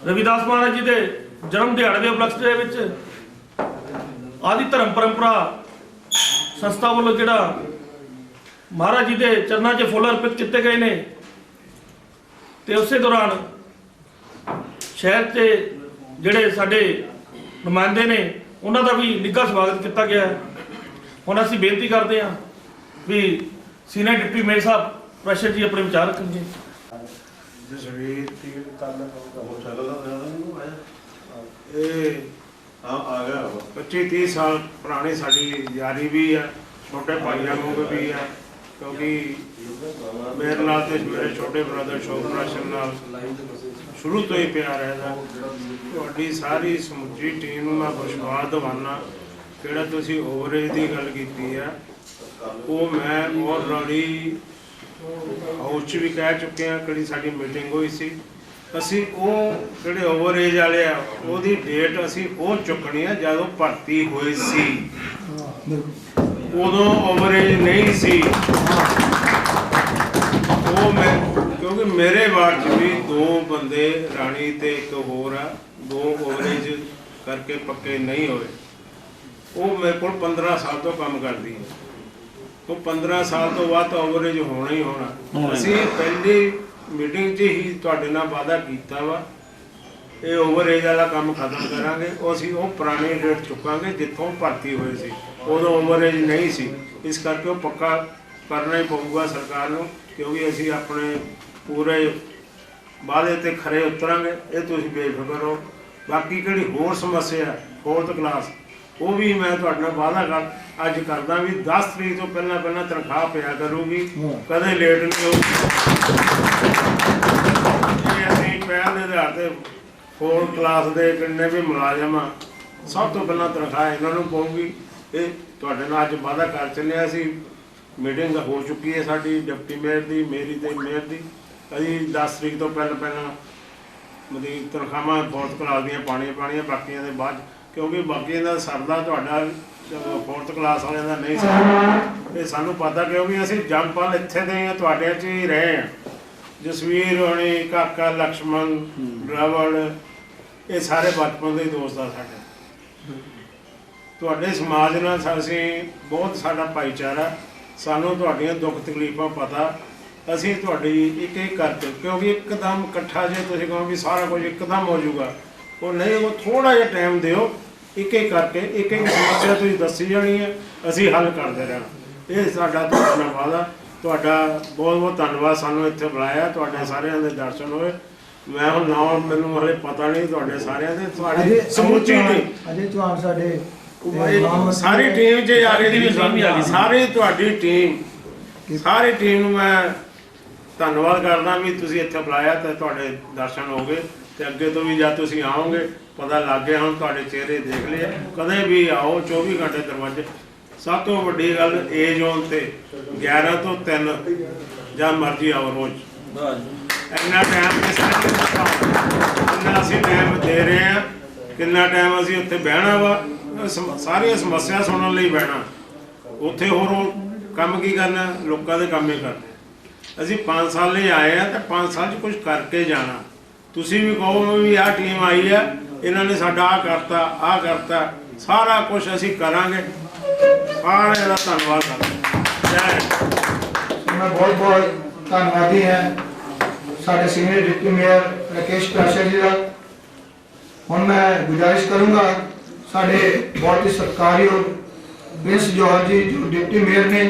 ਰਵਿਦਾਸ ਮਹਾਰਾਜ ਜੀ ਦੇ ਜਨਮ ਦਿਹਾੜੇ ਦੇ ਉਪਲਕਸ਼ ਦੇ ਵਿੱਚ ਆਦਿ ਧਰਮ ਪਰੰਪਰਾ ਸੰਸਥਾ ਵੱਲੋਂ ਜਿਹੜਾ ਮਹਾਰਾਜ ਜੀ ਦੇ ਚਰਨਾਂ 'ਚ ਫੁੱਲ ਅਰਪਿਤ ਕੀਤੇ ਗਏ ਨੇ ਤੇ ਉਸੇ ਦੌਰਾਨ ਸ਼ਹਿਰ 'ਚ ਜਿਹੜੇ ਸਾਡੇ ਨੁਮਾਇੰਦੇ ਨੇ ਉਹਨਾਂ ਦਾ ਵੀ ਨਿੱਘਾ ਸਵਾਗਤ ਕੀਤਾ ਗਿਆ। ਹੁਣ ਅਸੀਂ ਬੇਨਤੀ ਕਰਦੇ ਹਾਂ ਵੀ ਸੀਨੀਅਰ ਡਿਪਟੀ ਮੇਅਰ ਸਾਹਿਬ ਪ੍ਰੈਸ਼ਰ ਜੀ ਆਪਣੇ ਵਿਚਾਰ ਰੱਖਣਗੇ। ਜਸਵੀਰ ਇਹ ਆ ਗਿਆ 25-30 ਸਾਲ ਪੁਰਾਣੀ ਸਾਡੀ ਯਾਰੀ ਵੀ ਹੈ, ਛੋਟੇ ਭਾਈਆਂ ਨੂੰ ਵੀ ਹੈ, ਕਿਉਂਕਿ ਮੇਰੇ ਨਾਲ ਤੇ ਮੇਰੇ ਛੋਟੇ ਬ੍ਰਦਰ ਸ਼ੋਭਰਾਸ਼ਨ ਨਾਲ ਸ਼ੁਰੂ ਤੋਂ ਹੀ ਪਿਆਰ ਹੈ। ਤੁਹਾਡੀ ਸਾਰੀ ਸਮੁੱਚੀ ਟੀਮ ਨੂੰ ਮੈਂ ਖੁਸ਼ਬਾਦ ਦਿਵਾਨਾ। ਜਿਹੜਾ ਤੁਸੀਂ ਓਵਰੇਜ ਦੀ ਗੱਲ ਕੀਤੀ ਹੈ ਉਹ ਮੈਂ ਆਲਰੇਡੀ ਹਾਊਸ 'ਚ ਵੀ ਕਹਿ ਚੁੱਕੇ ਹਾਂ। ਕਿਹੜੀ ਸਾਡੀ ਮੀਟਿੰਗ ਹੋਈ ਸੀ, ਅਸੀਂ ਉਹ ਜਿਹੜੇ ਓਵਰਏਜ ਵਾਲੇ ਆ ਉਹਦੀ ਡੇਟ ਅਸੀਂ ਉਹ ਚੁੱਕਣੀ ਆ ਜਦੋਂ ਭਰਤੀ ਹੋਈ ਸੀ। ਉਦੋਂ ਓਵਰਏਜ ਨਹੀਂ ਸੀ ਉਹ ਮੈਂ, ਕਿਉਂਕਿ ਮੇਰੇ ਵਾਰਡ 'ਚ ਵੀ 2 ਬੰਦੇ ਰਾਣੀ ਤੇ ਇੱਕ ਹੋਰ ਆ, 2 ਓਵਰੇਜ ਕਰਕੇ ਪੱਕੇ ਨਹੀਂ ਹੋਏ। ਉਹ ਮੇਰੇ ਕੋਲ 15 ਸਾਲ ਤੋਂ ਕੰਮ ਕਰਦੀ ਹੈ। ਉਹ 15 ਸਾਲ ਤੋਂ ਬਾਅਦ ਓਵਰੇਜ ਹੋਣਾ ਹੀ ਹੋਣਾ। ਅਸੀਂ ਪਹਿਲੀ ਮੀਟਿੰਗ 'ਚ ਹੀ ਤੁਹਾਡੇ ਨਾਲ ਵਾਅਦਾ ਕੀਤਾ ਵਾ ਇਹ ਓਵਰਏਜ ਵਾਲਾ ਕੰਮ ਖਤਮ ਕਰਾਂਗੇ। ਅਸੀਂ ਉਹ ਪੁਰਾਣੀ ਡੇਟ ਚੁੱਕਾਂਗੇ ਜਿੱਥੋਂ ਭਰਤੀ ਹੋਏ ਸੀ, ਉਦੋਂ ਓਵਰਏਜ ਨਹੀਂ ਸੀ। ਇਸ ਕਰਕੇ ਉਹ ਪੱਕਾ ਕਰਨਾ ਹੀ ਪਊਗਾ ਸਰਕਾਰ ਨੂੰ, ਕਿਉਂਕਿ ਅਸੀਂ ਆਪਣੇ ਪੂਰੇ ਵਾਅਦੇ ਤੇ ਖਰੇ ਉਤਰਾਂਗੇ। ਇਹ ਤੁਸੀਂ ਬੇਫਿਕਰ ਹੋ। ਬਾਕੀ ਕਿਹੜੀ ਹੋਰ ਸਮੱਸਿਆ 4th ਕਲਾਸ ਉਹ ਵੀ ਮੈਂ ਤੁਹਾਡੇ ਨਾਲ ਵਾਅਦਾ ਅੱਜ ਕਰਦਾ ਵੀ 10 ਤਰੀਕ ਤੋਂ ਪਹਿਲਾਂ ਤਨਖਾਹ ਪਿਆ ਕਰੂਗੀ, ਕਦੇ ਲੇਟ ਨਹੀਂ ਹੋਊਗੀ। ਅਸੀਂ ਪਹਿਲ ਦੇ ਆਧਾਰ ਤੇ 4th ਕਲਾਸ ਦੇ ਕਿੰਨੇ ਵੀ ਮੁਲਾਜ਼ਮ ਆ ਸਭ ਤੋਂ ਪਹਿਲਾਂ ਤਨਖਾਹ ਇਹਨਾਂ ਨੂੰ ਪਊਗੀ। ਇਹ ਤੁਹਾਡੇ ਨਾਲ ਅੱਜ ਵਾਅਦਾ ਕਰ ਚੱਲਿਆ ਸੀ। ਮੀਟਿੰਗ ਹੋ ਚੁੱਕੀ ਹੈ ਸਾਡੀ ਡਿਪਟੀ ਮੇਅਰ ਦੀ, ਮੇਰੀ ਤੇ ਮੇਅਰ ਦੀ। ਅਸੀਂ 10 ਤਰੀਕ ਤੋਂ ਪਹਿਲਾਂ ਮਤਲਬ ਤਨਖਾਹਾਂ 4th ਕਲਾਸ ਦੀਆਂ ਪਾਣੀਆਂ ਬਾਕੀਆਂ ਦੇ ਬਾਅਦ, ਕਿਉਂਕਿ ਬਾਕੀਆਂ ਦਾ ਸਰਦਾ ਤੁਹਾਡਾ 4th ਕਲਾਸ ਵਾਲਿਆਂ ਦਾ ਨਹੀਂ ਸਰਦਾ। ਇਹ ਸਾਨੂੰ ਪਤਾ, ਕਿਉਂਕਿ ਅਸੀਂ ਜੰਮਪਲ ਇੱਥੇ ਦੇ ਹਾਂ, ਤੁਹਾਡੇ 'ਚ ਹੀ ਰਹੇ ਹਾਂ। ਜਸਵੀਰ ਹੋਣੀ, ਕਾਕਾ, ਲਕਸ਼ਮਣ, ਰਾਵਣ, ਇਹ ਸਾਰੇ ਬਚਪਨ ਦੇ ਦੋਸਤ ਆ ਸਾਡੇ। ਤੁਹਾਡੇ ਸਮਾਜ ਨਾਲ ਅਸੀਂ ਬਹੁਤ, ਸਾਡਾ ਭਾਈਚਾਰਾ, ਸਾਨੂੰ ਤੁਹਾਡੀਆਂ ਦੁੱਖ ਤਕਲੀਫਾਂ ਪਤਾ। ਅਸੀਂ ਤੁਹਾਡੀ ਇੱਕ ਕਰਕੇ, ਕਿਉਂਕਿ ਇੱਕਦਮ ਇਕੱਠਾ ਜੇ ਤੁਸੀਂ ਕਹੋ ਵੀ ਸਾਰਾ ਕੁਝ ਇੱਕਦਮ ਹੋ ਜਾਊਗਾ, ਉਹ ਨਹੀਂ, ਉਹ ਥੋੜਾ ਜਿਹਾ ਟਾਈਮ ਦਿਓ, ਇੱਕ ਇੱਕ ਕਰਕੇ ਇੱਕ ਇੱਕ ਸਮੱਸਿਆ ਤੁਸੀਂ ਦੱਸੀ ਜਾਣੀ ਹੈ, ਅਸੀਂ ਹੱਲ ਕਰਦੇ ਰਹਿਣਾ। ਇਹ ਸਾਡਾ ਤੁਹਾਡਾ ਵਾਅਦਾ। ਤੁਹਾਡਾ ਬਹੁਤ ਬਹੁਤ ਧੰਨਵਾਦ ਸਾਨੂੰ ਇੱਥੇ ਬੁਲਾਇਆ, ਤੁਹਾਡੇ ਸਾਰਿਆਂ ਦੇ ਦਰਸ਼ਨ ਹੋਏ। ਮੈਂ ਹੁਣ ਨਾਮ ਮੈਨੂੰ ਹਲੇ ਪਤਾ ਨਹੀਂ ਤੁਹਾਡੇ ਸਾਰਿਆਂ ਦੇ, ਤੁਹਾਡੀ ਸਮੁੱਚੀ ਟੀਮ, ਅਜੇ ਚੌਹਾਨ ਸਾਡੇ ਸਾਰੀ ਟੀਮ 'ਚ ਆ ਗਈ, ਸਾਰੀ ਤੁਹਾਡੀ ਟੀਮ, ਸਾਰੀ ਟੀਮ ਨੂੰ ਮੈਂ ਧੰਨਵਾਦ ਕਰਦਾ ਵੀ ਤੁਸੀਂ ਇੱਥੇ ਬੁਲਾਇਆ ਤੇ ਤੁਹਾਡੇ ਦਰਸ਼ਨ ਹੋ ਗਏ। ਤੇ ਅੱਗੇ ਤੋਂ ਵੀ ਜਦ ਤੁਸੀਂ ਆਓਗੇ ਪਤਾ ਲੱਗ ਗਿਆ, ਹੁਣ ਤੁਹਾਡੇ ਚਿਹਰੇ ਦੇਖ ਲਏ। ਕਦੇ ਵੀ ਆਓ, 24 ਘੰਟੇ ਦਰਵਾਜ਼ੇ। ਸਭ ਤੋਂ ਵੱਡੀ ਗੱਲ ਏ ਜ਼ੋਨ ਤੇ 11 ਤੋਂ 3 ਜਾਂ ਮਰਜ਼ੀ ਆਓ ਰੋਜ਼। ਇੰਨਾ ਟਾਈਮ ਕਿੰਨਾ ਅਸੀਂ ਟਾਈਮ ਦੇ ਰਹੇ ਹਾਂ, ਕਿੰਨਾ ਟਾਈਮ ਅਸੀਂ ਉੱਥੇ ਬਹਿਣਾ ਵਾ, ਸਾਰੀਆਂ ਸਮੱਸਿਆ ਸੁਣਨ ਲਈ ਬਹਿਣਾ। ਉੱਥੇ ਹੋਰ ਕੰਮ ਕੀ ਕਰਨਾ, ਲੋਕਾਂ ਦੇ ਕੰਮ ਹੀ ਕਰਨੇ। ਅਸੀਂ 5 ਸਾਲ ਲਈ ਆਏ ਆ ਤੇ 5 ਸਾਲ 'ਚ ਕੁਝ ਕਰਕੇ ਜਾਣਾ। ਤੁਸੀਂ ਵੀ ਕਹੋ ਵੀ ਆਹ ਟੀਮ ਆਈ ਆ, ਇਹਨਾਂ ਨੇ ਸਾਡਾ ਆਹ ਕਰਤਾ, ਆਹ ਕਰਤਾ, ਸਾਰਾ ਕੁਝ ਅਸੀਂ ਕਰਾਂਗੇ। ਸਾਰਿਆਂ ਦਾ ਧੰਨਵਾਦ ਕਰਦਾ। ਜੈ ਹਿੰਦ। मैं बहुत बहुत धन्यवादी है साढ़े senior deputy mayor Rakesh Prashar जी का। ਹੁਣ मैं गुजारिश करूँगा साढ़े बहुत ही सत्कारयोग प्रिंस जौहर जी जो डिप्टी मेयर ने,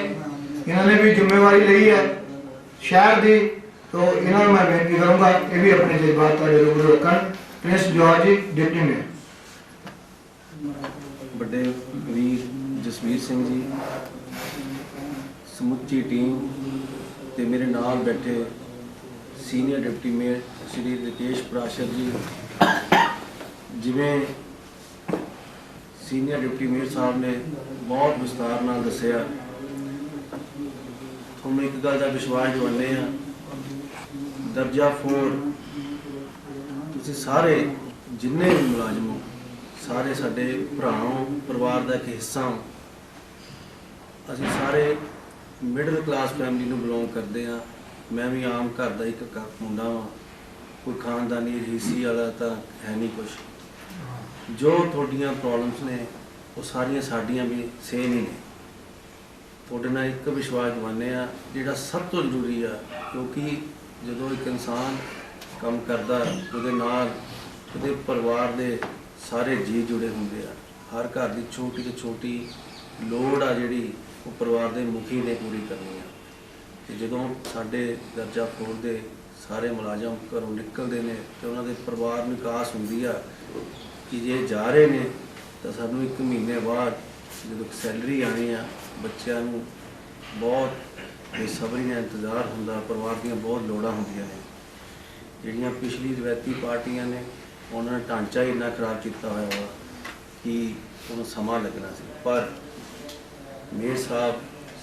इन्होंने भी जिम्मेवारी ली है शहर की, तो इन्होंने मैं बेनती करूँगा ये भी अपने जज्बात तुहाडे रूबरू रखन। प्रिंस जौहर जी डिप्टी मेयर। ਵੱਡੇ ਵੀਰ ਜਸਵੀਰ ਸਿੰਘ ਜੀ, ਸਮੁੱਚੀ ਟੀਮ ਤੇ ਮੇਰੇ ਨਾਲ ਬੈਠੇ ਸੀਨੀਅਰ ਡਿਪਟੀ ਮੇਅਰ ਸ਼੍ਰੀ ਰਾਕੇਸ਼ ਪ੍ਰਾਸ਼ਰ ਜੀ, ਜਿਵੇਂ ਸੀਨੀਅਰ ਡਿਪਟੀ ਮੇਅਰ ਸਾਹਿਬ ਨੇ ਬਹੁਤ ਵਿਸਤਾਰ ਨਾਲ ਦੱਸਿਆ, ਤੁਹਾਨੂੰ ਇੱਕ ਗੱਲ ਦਾ ਵਿਸ਼ਵਾਸ ਦਿਵਾਉਂਦੇ ਹਾਂ, ਦਰਜਾ 4 ਤੁਸੀਂ ਸਾਰੇ ਜਿੰਨੇ ਵੀ ਮੁਲਾਜ਼ਮ ਹੋ, ਸਾਰੇ ਸਾਡੇ ਭਰਾਵਾਂ, ਪਰਿਵਾਰ ਦਾ ਇੱਕ ਹਿੱਸਾ ਹੋ। ਅਸੀਂ ਸਾਰੇ ਮਿਡਲ ਕਲਾਸ ਫੈਮਿਲੀ ਨੂੰ ਬਿਲੋਂਗ ਕਰਦੇ ਹਾਂ। ਮੈਂ ਵੀ ਆਮ ਘਰ ਦਾ ਇੱਕ ਮੁੰਡਾ ਵਾਂ, ਕੋਈ ਖਾਨਦਾਨੀ ਰੀਸੀ ਵਾਲਾ ਤਾਂ ਹੈ ਨਹੀਂ ਕੁਛ। ਜੋ ਤੁਹਾਡੀਆਂ ਪ੍ਰੋਬਲਮਸ ਨੇ ਉਹ ਸਾਰੀਆਂ ਸਾਡੀਆਂ ਵੀ ਸੇਮ ਹੀ ਨੇ। ਤੁਹਾਡੇ ਨਾਲ ਇੱਕ ਵਿਸ਼ਵਾਸ ਦਿਵਾਉਂਦੇ ਆ ਜਿਹੜਾ ਸਭ ਤੋਂ ਜ਼ਰੂਰੀ ਆ, ਕਿਉਂਕਿ ਜਦੋਂ ਇੱਕ ਇਨਸਾਨ ਕੰਮ ਕਰਦਾ ਉਹਦੇ ਨਾਲ ਉਹਦੇ ਪਰਿਵਾਰ ਦੇ ਸਾਰੇ ਜੀਅ ਜੁੜੇ ਹੁੰਦੇ ਆ। ਹਰ ਘਰ ਦੀ ਛੋਟੀ ਤੋਂ ਛੋਟੀ ਲੋੜ ਆ ਜਿਹੜੀ ਉਹ ਪਰਿਵਾਰ ਦੇ ਮੁਖੀ ਨੇ ਪੂਰੀ ਕਰਨੀ ਆ। ਤੇ ਜਦੋਂ ਸਾਡੇ ਦਰਜਾ 4 ਦੇ ਸਾਰੇ ਮੁਲਾਜ਼ਮ ਘਰੋਂ ਨਿਕਲਦੇ ਨੇ ਤੇ ਉਹਨਾਂ ਦੇ ਪਰਿਵਾਰ ਨੂੰ ਕਾਸ ਹੁੰਦੀ ਆ ਕਿ ਜੇ ਜਾ ਰਹੇ ਨੇ ਤਾਂ ਸਾਨੂੰ 1 ਮਹੀਨੇ ਬਾਅਦ ਜਦੋਂ ਸੈਲਰੀ ਆਣੀ ਆ, ਬੱਚਿਆਂ ਨੂੰ ਬਹੁਤ ਬੇਸਬਰੀ ਨਾਲ ਇੰਤਜ਼ਾਰ ਹੁੰਦਾ, ਪਰਿਵਾਰ ਦੀਆਂ ਬਹੁਤ ਲੋੜਾਂ ਹੁੰਦੀਆਂ ਨੇ। ਜਿਹੜੀਆਂ ਪਿਛਲੀ ਰਵਾਇਤੀ ਪਾਰਟੀਆਂ ਨੇ ਉਹਨਾਂ ਨੇ ਢਾਂਚਾ ਹੀ ਇੰਨਾ ਖਰਾਬ ਕੀਤਾ ਹੋਇਆ ਵਾ ਕਿ ਉਹਨੂੰ ਸਮਾਂ ਲੱਗਣਾ ਸੀ। ਪਰ ਮੇਅਰ ਸਾਹਿਬ,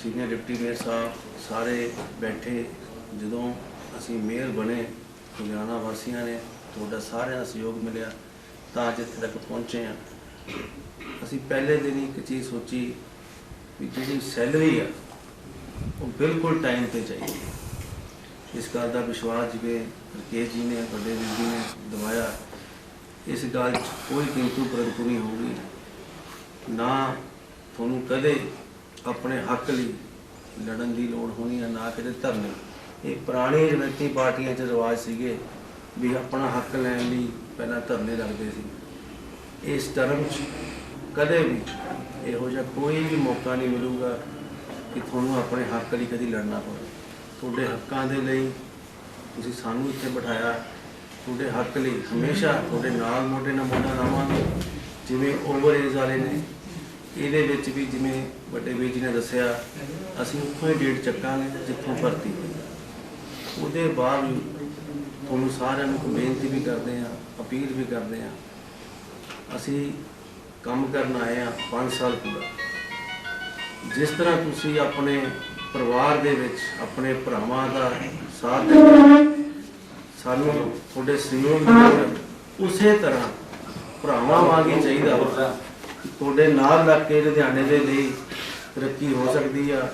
ਸੀਨੀਅਰ ਡਿਪਟੀ ਮੇਅਰ ਸਾਹਿਬ ਸਾਰੇ ਬੈਠੇ, ਜਦੋਂ ਅਸੀਂ ਮੇਅਰ ਬਣੇ ਲੁਧਿਆਣਾ ਵਾਸੀਆਂ ਨੇ ਤੁਹਾਡਾ ਸਾਰਿਆਂ ਦਾ ਸਹਿਯੋਗ ਮਿਲਿਆ ਤਾਂ ਅੱਜ ਇੱਥੇ ਤੱਕ ਪਹੁੰਚੇ ਹਾਂ। ਅਸੀਂ ਪਹਿਲੇ ਦਿਨ ਹੀ ਇੱਕ ਚੀਜ਼ ਸੋਚੀ ਵੀ ਜਿਹੜੀ ਸੈਲਰੀ ਆ ਉਹ ਬਿਲਕੁਲ ਟਾਈਮ 'ਤੇ ਚਾਹੀਦੀ। ਇਸ ਗੱਲ ਦਾ ਵਿਸ਼ਵਾਸ ਜਿਵੇਂ ਰਾਕੇਸ਼ ਜੀ ਨੇ, ਵੱਡੇ ਵੀਰ ਜੀ ਨੇ ਦਿਵਾਇਆ, ਇਸ ਗੱਲ 'ਚ ਕੋਈ ਕਿੰਤੂ ਪਰੰਤੂ ਨਹੀਂ ਹੋਊਗੀ। ਨਾ ਤੁਹਾਨੂੰ ਕਦੇ ਆਪਣੇ ਹੱਕ ਲਈ ਲੜਨ ਦੀ ਲੋੜ ਹੋਣੀ ਹੈ, ਨਾ ਕਿਤੇ ਧਰਨੇ। ਇਹ ਪੁਰਾਣੀ ਰਵਾਇਤੀ ਪਾਰਟੀਆਂ 'ਚ ਰਿਵਾਜ ਸੀਗੇ ਵੀ ਆਪਣਾ ਹੱਕ ਲੈਣ ਲਈ ਪਹਿਲਾਂ ਧਰਨੇ ਲੱਗਦੇ ਸੀ। ਇਸ ਟਰਮ 'ਚ ਕਦੇ ਵੀ ਇਹੋ ਜਿਹਾ ਕੋਈ ਵੀ ਮੌਕਾ ਨਹੀਂ ਮਿਲੂਗਾ ਕਿ ਤੁਹਾਨੂੰ ਆਪਣੇ ਹੱਕ ਲਈ ਕਦੀ ਲੜਨਾ ਪਵੇ। ਤੁਹਾਡੇ ਹੱਕਾਂ ਦੇ ਲਈ ਤੁਸੀਂ ਸਾਨੂੰ ਇੱਥੇ ਬਿਠਾਇਆ, ਤੁਹਾਡੇ ਹੱਕ ਲਈ ਹਮੇਸ਼ਾ ਤੁਹਾਡੇ ਨਾਲ ਮੋਢੇ ਨਾਲ ਮੋਢਾ ਲਾਵਾਂਗੇ। ਜਿਵੇਂ ਓਵਰ ਏਜ ਵਾਲੇ ਨੇ, ਇਹਦੇ ਵਿੱਚ ਵੀ ਜਿਵੇਂ ਵੱਡੇ ਵੀਰ ਜੀ ਨੇ ਦੱਸਿਆ, ਅਸੀਂ ਉੱਥੋਂ ਹੀ ਡੇਟ ਚੱਕਾਂਗੇ ਜਿੱਥੋਂ ਭਰਤੀ ਹੋਈ। ਉਹਦੇ ਬਾਅਦ ਵੀ ਤੁਹਾਨੂੰ ਸਾਰਿਆਂ ਨੂੰ ਬੇਨਤੀ ਵੀ ਕਰਦੇ ਹਾਂ, ਅਪੀਲ ਵੀ ਕਰਦੇ ਹਾਂ, ਅਸੀਂ ਕੰਮ ਕਰਨ ਆਏ ਹਾਂ 5 ਸਾਲ ਪੂਰਾ। ਜਿਸ ਤਰ੍ਹਾਂ ਤੁਸੀਂ ਆਪਣੇ ਪਰਿਵਾਰ ਦੇ ਵਿੱਚ ਆਪਣੇ ਭਰਾਵਾਂ ਦਾ ਸਾਥ ਦਿੰਦੇ, ਸਾਨੂੰ ਤੁਹਾਡੇ ਸਹਿਯੋਗ ਦੀ ਉਸੇ ਤਰ੍ਹਾਂ ਭਰਾਵਾਂ ਵਾਂਗ ਹੀ ਚਾਹੀਦਾ ਵਾ। ਤੁਹਾਡੇ ਨਾਲ ਲੱਗ ਕੇ ਲੁਧਿਆਣੇ ਦੇ ਲਈ ਤਰੱਕੀ ਹੋ ਸਕਦੀ ਆ।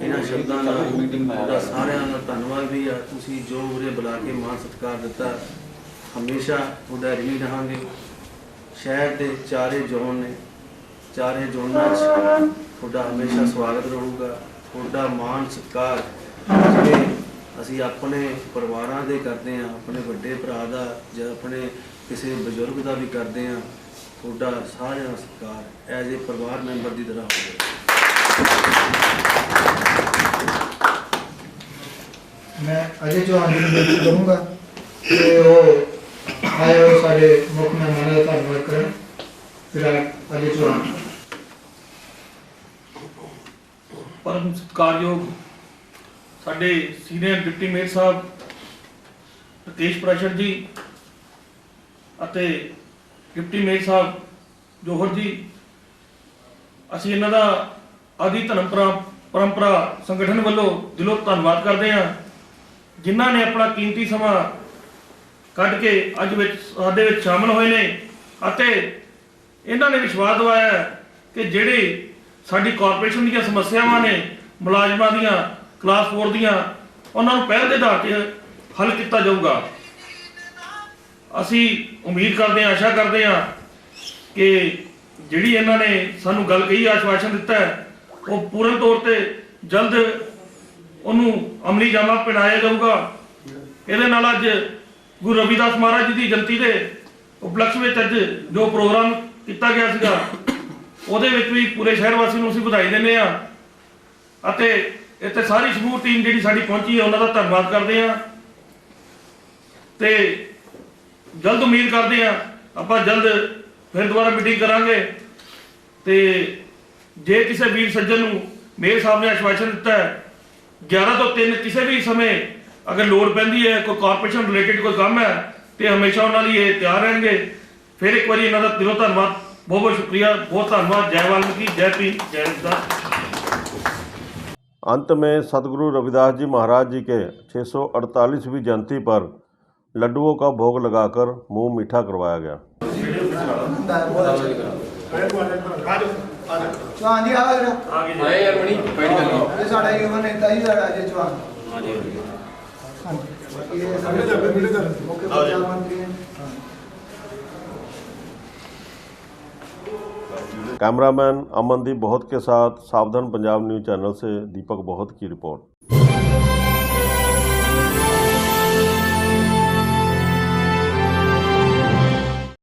ਇਹਨਾਂ ਸ਼ਬਦਾਂ ਨਾਲ ਤੁਹਾਡਾ ਸਾਰਿਆਂ ਦਾ ਧੰਨਵਾਦ ਵੀ ਆ। ਤੁਸੀਂ ਜੋ ਉਰੇ ਬੁਲਾ ਕੇ ਮਾਣ ਸਤਿਕਾਰ ਦਿੱਤਾ, ਹਮੇਸ਼ਾ ਤੁਹਾਡਾ ঋਣੀ ਰਹਾਂਗੇ। ਸ਼ਹਿਰ ਦੇ ਚਾਰੇ ਜ਼ੋਨ ਨੇ, ਚਾਰੇ ਜ਼ੋਨਾਂ 'ਚ ਤੁਹਾਡਾ ਹਮੇਸ਼ਾ ਸਵਾਗਤ ਰਹੂਗਾ। ਤੁਹਾਡਾ ਮਾਣ ਸਤਿਕਾਰ ਜਿਵੇਂ ਅਸੀਂ ਆਪਣੇ ਪਰਿਵਾਰਾਂ ਦੇ ਕਰਦੇ ਹਾਂ, ਆਪਣੇ ਵੱਡੇ ਭਰਾ ਦਾ ਜਾਂ ਆਪਣੇ ਕਿਸੇ ਬਜ਼ੁਰਗ ਦਾ ਵੀ ਕਰਦੇ ਹਾਂ, ਤੁਹਾਡਾ ਸਾਰਿਆਂ ਦਾ ਸਤਿਕਾਰ ਐਜ਼ ਏ ਪਰਿਵਾਰ ਮੈਂਬਰ ਦੀ ਤਰ੍ਹਾਂ ਹੋਵੇ। मैं अजय चौहान जी को बेनती करूँगा कि वो आए हुए सारे मुख्य मेहमानों का धन्यवाद करें। फिलहाल अजय चौहान। परम सत्कारयोग साडे सीनियर डिप्टी मेयर साहब राकेश प्राशर जी ਅਤੇ डिप्टी मेयर साहब ਜੋਹਰ जी, ਅਸੀਂ ਇਹਨਾਂ ਦਾ ਆਦਿ ਧਰਮ ਪਰੰਪਰਾ ਸੰਗਠਨ ਵੱਲੋਂ ਦਿਲੋਂ ਧੰਨਵਾਦ ਕਰਦੇ ਹਾਂ, ਜਿਨ੍ਹਾਂ ਨੇ ਆਪਣਾ ਕੀਮਤੀ ਸਮਾਂ ਕੱਢ ਕੇ ਅੱਜ ਵਿੱਚ ਸਾਡੇ ਵਿੱਚ ਸ਼ਾਮਲ ਹੋਏ ਨੇ ਅਤੇ ਇਹਨਾਂ ਨੇ ਵਿਸ਼ਵਾਸ ਦਿਵਾਇਆ ਕਿ ਜਿਹੜੇ ਸਾਡੀ ਕਾਰਪੋਰੇਸ਼ਨ ਦੀਆਂ ਸਮੱਸਿਆਵਾਂ ਨੇ, ਮੁਲਾਜ਼ਮਾਂ ਦੀਆਂ, ਕਲਾਸ 4 ਦੀਆਂ, ਉਹਨਾਂ ਨੂੰ ਪਹਿਲ ਦੇ ਆਧਾਰ 'ਤੇ ਹੱਲ ਕੀਤਾ ਜਾਊਗਾ। ਅਸੀਂ ਉਮੀਦ ਕਰਦੇ ਹਾਂ, ਆਸ਼ਾ ਕਰਦੇ ਹਾਂ ਕਿ ਜਿਹੜੀ ਇਹਨਾਂ ਨੇ ਸਾਨੂੰ ਗੱਲ ਕਹੀ, ਆਸ਼ਵਾਸਨ ਦਿੱਤਾ ਹੈ, ਉਹ ਪੂਰਨ ਤੌਰ ਤੇ ਜਲਦ ਉਹਨੂੰ ਅਮਲੀ ਜਾਮਾ ਪਹਿਨਾਇਆ ਜਾਊਗਾ। ਇਹਦੇ ਨਾਲ ਅੱਜ ਗੁਰੂ ਰਵਿਦਾਸ ਮਹਾਰਾਜ ਜੀ ਦੀ ਜਯੰਤੀ ਦੇ ਉਪਲਕਸ਼ ਵਿੱਚ ਅੱਜ ਜੋ ਪ੍ਰੋਗਰਾਮ ਕੀਤਾ ਗਿਆ ਸੀਗਾ, ਉਹਦੇ ਵਿੱਚ ਵੀ ਪੂਰੇ ਸ਼ਹਿਰ ਵਾਸੀ ਨੂੰ ਅਸੀਂ ਵਧਾਈ ਦਿੰਦੇ ਹਾਂ ਅਤੇ ਇੱਥੇ ਸਾਰੀ ਸਮੂਹ ਟੀਮ ਜਿਹੜੀ ਸਾਡੀ ਪਹੁੰਚੀ ਹੈ ਉਹਨਾਂ ਦਾ ਧੰਨਵਾਦ ਕਰਦੇ ਹਾਂ ਤੇ ਜਲਦ ਉਮੀਦ ਕਰਦੇ ਹਾਂ ਆਪਾਂ ਜਲਦ ਫਿਰ ਦੁਬਾਰਾ ਮੀਟਿੰਗ ਕਰਾਂਗੇ। ਤੇ ਜੇ ਕਿਸੇ ਵੀਰ ਸੱਜਣ ਨੂੰ ਮੇयर ਸਾਹਿਬ ਨੇ ਆਸ਼ਵਾਸਨ ਦਿੱਤਾ ਹੈ 11 ਤੋਂ 3 ਕਿਸੇ ਵੀ ਸਮੇਂ ਅਗਰ ਲੋੜ ਪੈਂਦੀ ਹੈ, ਕੋਈ ਕਾਰਪੋਰੇਸ਼ਨ ਰਿਲੇਟਡ ਕੋਈ ਕੰਮ ਹੈ ਤੇ ਹਮੇਸ਼ਾ ਉਹਨਾਂ ਲਈ ਇਹ ਤਿਆਰ ਰਹਿਣਗੇ। ਫਿਰ ਇੱਕ ਵਾਰੀ ਇਹਨਾਂ ਦਾ ਦਿਲੋਂ ਧੰਨਵਾਦ, ਬਹੁਤ ਬਹੁਤ ਸ਼ੁਕਰੀਆ, बहुत धन्यवाद। जय वाल्मीकि, जय भीम, जय रविदास। अंत में सदगुरु रविदास जी महाराज जी के 648वीं जयंती पर लड्डुओं का भोग लगाकर मुंह मीठा करवाया गया। चौहान जी आगे यार बड़ी ये साडा युवा नेता ही साडा अजय चौहान। ये मुख्य प्रधानमंत्री हैं। कैमरामैन अमनदीप बहुत के साथ सावधान पंजाब न्यूज़ चैनल से दीपक बहुत की रिपोर्ट।